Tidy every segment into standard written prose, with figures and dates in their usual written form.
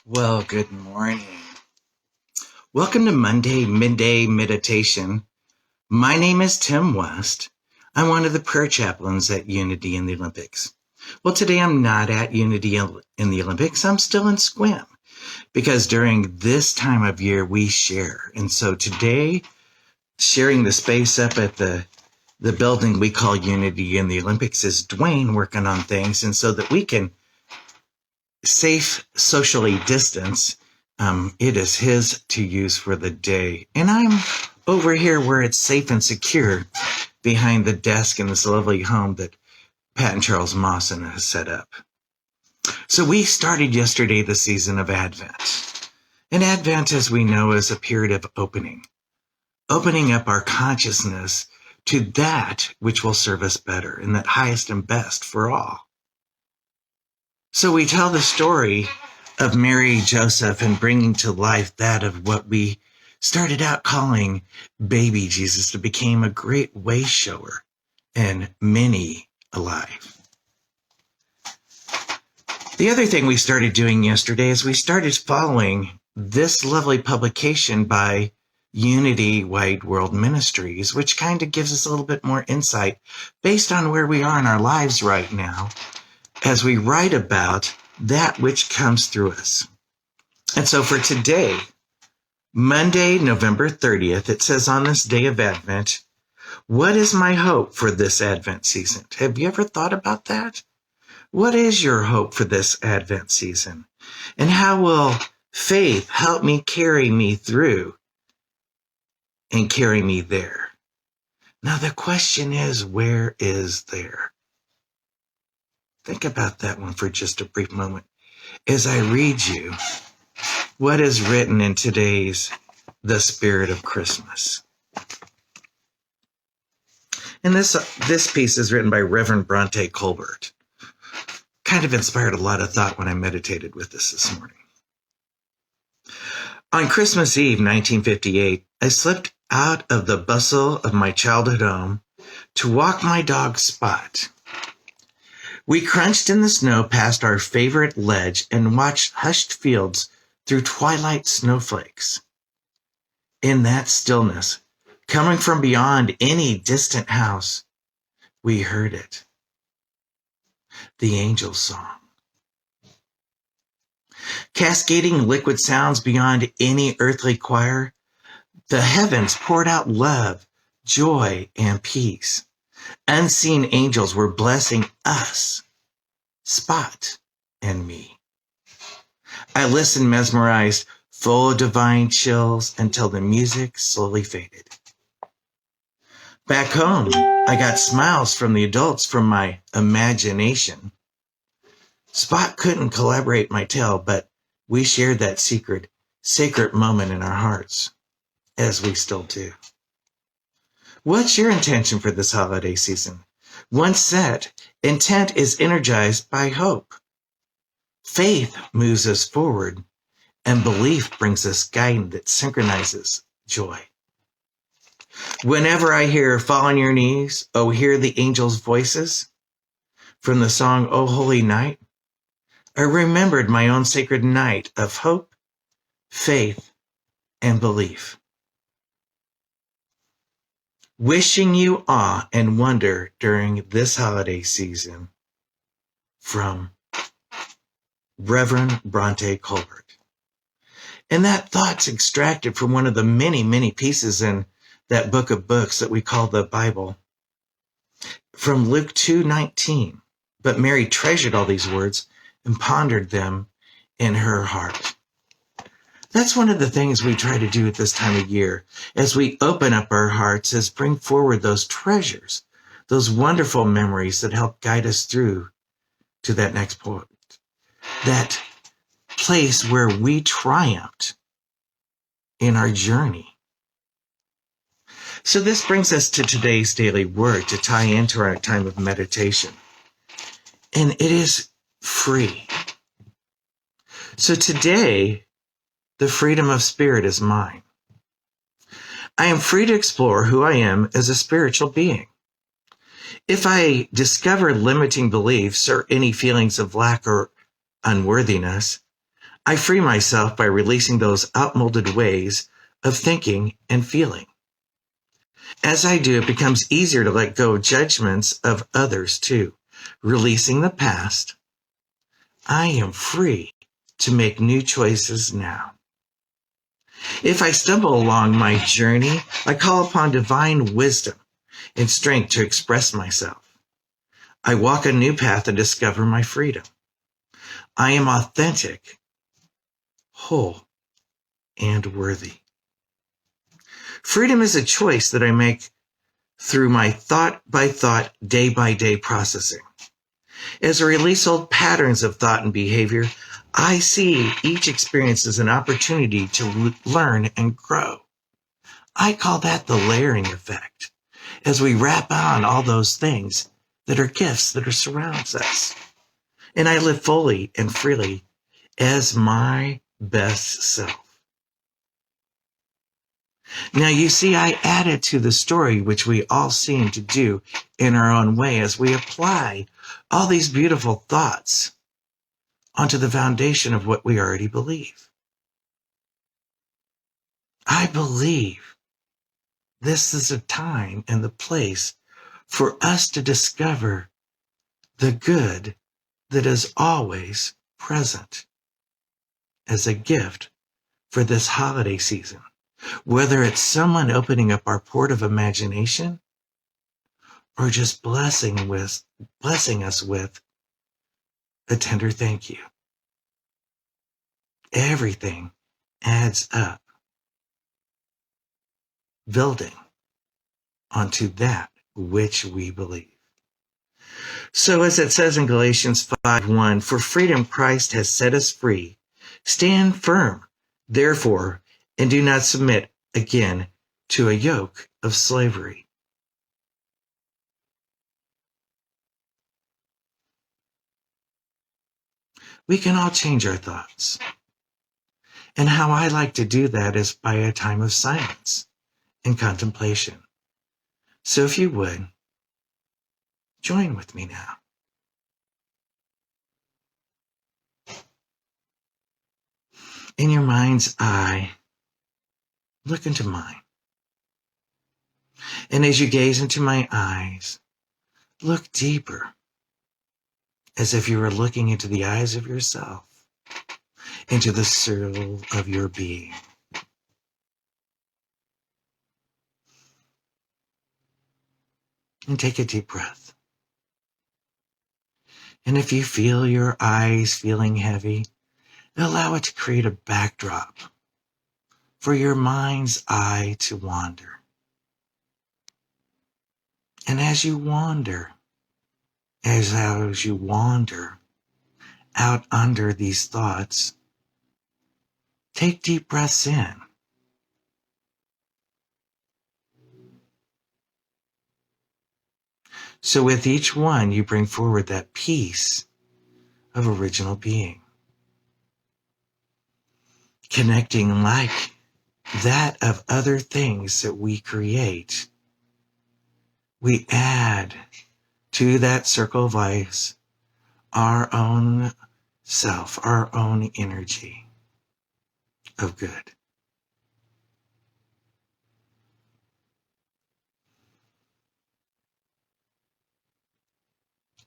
Well, good morning. Welcome to Monday Midday Meditation. My name is Tim West. I'm one of the prayer chaplains at Unity in the Olympics. Well, today I'm not at Unity in the Olympics. I'm still in Squim because during this time of year we share. And so today, sharing the space up at the building we call Unity in the Olympics is Dwayne working on things. And so that we can safe socially distance, it is his to use for the day. And I'm over here where it's safe and secure behind the desk in this lovely home that Pat and Charles Mawson has set up. So we started yesterday the season of Advent. And Advent, as we know, is a period of opening up our consciousness to that which will serve us better and that highest and best for all. So we tell the story of Mary, Joseph, and bringing to life that of what we started out calling baby Jesus, that became a great way shower and many alive. The other thing we started doing yesterday is we started following this lovely publication by Unity Wide World Ministries, which kind of gives us a little bit more insight based on where we are in our lives right now as we write about that which comes through us. And so for today, Monday, November 30th, it says on this day of Advent, what is my hope for this Advent season? Have you ever thought about that? What is your hope for this Advent season? And how will faith help me carry me through and carry me there? Now the question is, where is there? Think about that one for just a brief moment as I read you what is written in today's The Spirit of Christmas. And this piece is written by Reverend Bronte Colbert. Kind of inspired a lot of thought when I meditated with this morning. On Christmas Eve, 1958, I slipped out of the bustle of my childhood home to walk my dog Spot. We crunched in the snow past our favorite ledge and watched hushed fields through twilight snowflakes. In that stillness, coming from beyond any distant house, we heard it. The angel song. Cascading liquid sounds beyond any earthly choir, the heavens poured out love, joy, and peace. Unseen angels were blessing us, Spot and me. I listened mesmerized, full of divine chills until the music slowly faded. Back home, I got smiles from the adults from my imagination. Spot couldn't collaborate my tale, but we shared that sacred moment in our hearts, as we still do. What's your intention for this holiday season? Once set, intent is energized by hope. Faith moves us forward, and belief brings us guidance that synchronizes joy. Whenever I hear fall on your knees, oh, hear the angels' voices, from the song, O Holy Night, I remembered my own sacred night of hope, faith, and belief. Wishing you awe and wonder during this holiday season, from Reverend Bronte Colbert. And that thought's extracted from one of the many, many pieces in that book of books that we call the Bible, from Luke 2:19. But Mary treasured all these words and pondered them in her heart. That's one of the things we try to do at this time of year as we open up our hearts, is bring forward those treasures, those wonderful memories that help guide us through to that next point, that place where we triumphed in our journey. So this brings us to today's daily word to tie into our time of meditation. And it is free. So today, the freedom of spirit is mine. I am free to explore who I am as a spiritual being. If I discover limiting beliefs or any feelings of lack or unworthiness, I free myself by releasing those outmoded ways of thinking and feeling. As I do, it becomes easier to let go of judgments of others too. Releasing the past, I am free to make new choices now. If I stumble along my journey, I call upon divine wisdom and strength to express myself. I walk a new path and discover my freedom. I am authentic, whole, and worthy. Freedom is a choice that I make through my thought by thought, day by day processing. As I release old patterns of thought and behavior, I see each experience as an opportunity to learn and grow. I call that the layering effect, as we wrap on all those things that are gifts that surrounds us. And I live fully and freely as my best self. Now, you see, I added to the story, which we all seem to do in our own way, as we apply all these beautiful thoughts onto the foundation of what we already believe. I believe this is a time and the place for us to discover the good that is always present as a gift for this holiday season. Whether it's someone opening up our port of imagination or just blessing us with a tender thank you. Everything adds up, building onto that which we believe. So as it says in Galatians 5:1, for freedom Christ has set us free. Stand firm, therefore, and do not submit again to a yoke of slavery. We can all change our thoughts. And how I like to do that is by a time of silence and contemplation. So if you would, join with me now. In your mind's eye, look into mine. And as you gaze into my eyes, look deeper, as if you were looking into the eyes of yourself, into the soul of your being. And take a deep breath. And if you feel your eyes feeling heavy, allow it to create a backdrop for your mind's eye to wander. And as you wander out under these thoughts, take deep breaths in. So with each one, you bring forward that piece of original being, connecting like that of other things that we create. We add to that circle of life our own self, our own energy of good.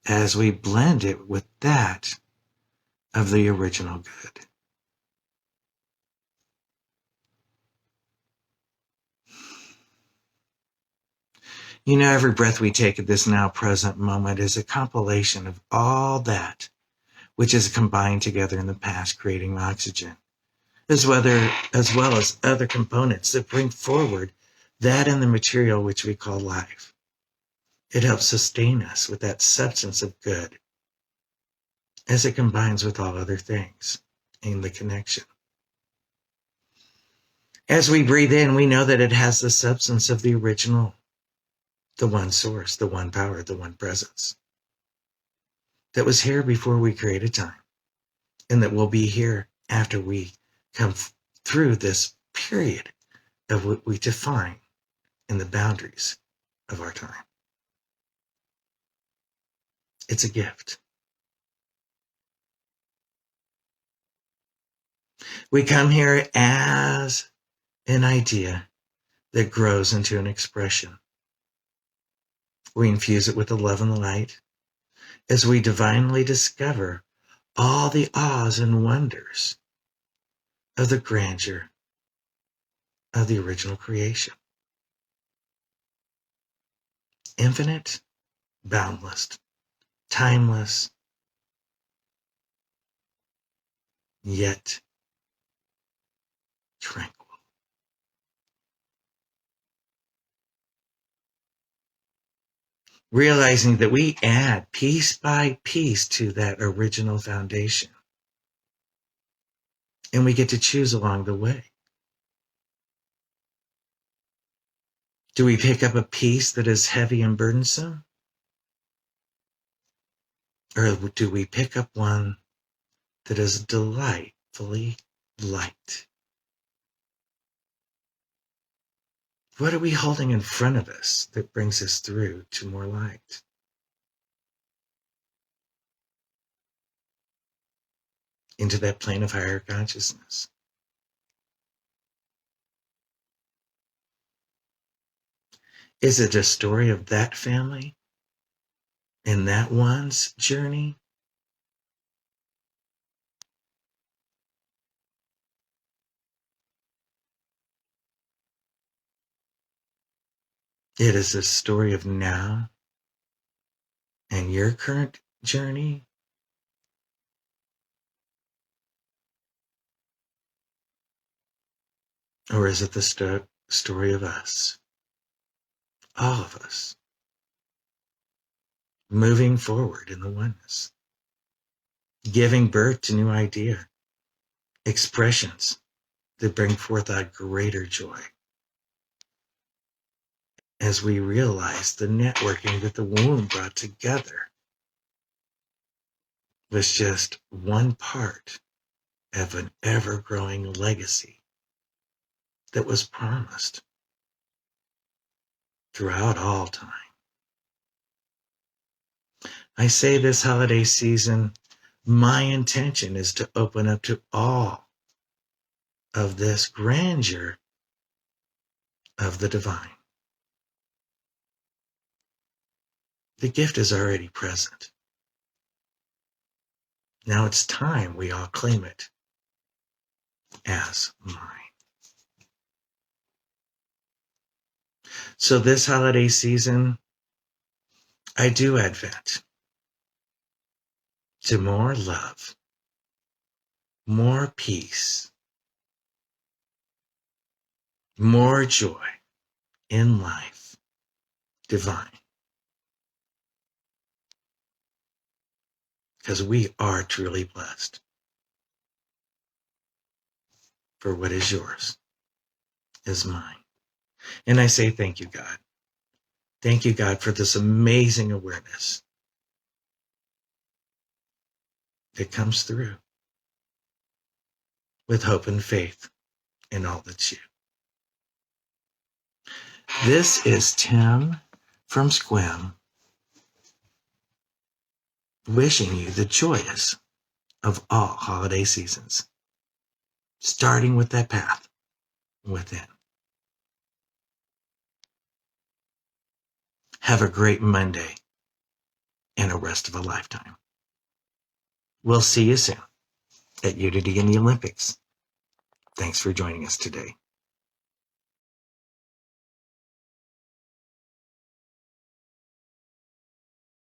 As we blend it with that of the original good. You know, every breath we take at this now present moment is a compilation of all that which is combined together in the past, creating oxygen, as well as other components that bring forward that in the material which we call life. It helps sustain us with that substance of good as it combines with all other things in the connection. As we breathe in, we know that it has the substance of the original, the one source, the one power, the one presence that was here before we created time and that will be here after we come through this period of what we define in the boundaries of our time. It's a gift. We come here as an idea that grows into an expression. We infuse it with the love and the light as we divinely discover all the awes and wonders of the grandeur of the original creation. Infinite, boundless, timeless, yet tranquil. Realizing that we add piece by piece to that original foundation. And we get to choose along the way. Do we pick up a piece that is heavy and burdensome? Or do we pick up one that is delightfully light? What are we holding in front of us that brings us through to more light? Into that plane of higher consciousness. Is it a story of that family and that one's journey? It is a story of now and your current journey. Or is it the story of us, all of us, moving forward in the oneness, giving birth to new idea, expressions that bring forth a greater joy as we realize the networking that the womb brought together was just one part of an ever-growing legacy that was promised throughout all time. I say this holiday season, my intention is to open up to all of this grandeur of the divine. The gift is already present. Now it's time we all claim it as mine. So this holiday season, I do advent to more love, more peace, more joy in life, divine. Because we are truly blessed. For what is yours is mine. And I say thank you, God. Thank you, God, for this amazing awareness that comes through with hope and faith in all that's you. This is Tim from Squim, wishing you the joyous of all holiday seasons, starting with that path within. Have a great Monday and a rest of a lifetime. We'll see you soon at Unity in the Olympics. Thanks for joining us today.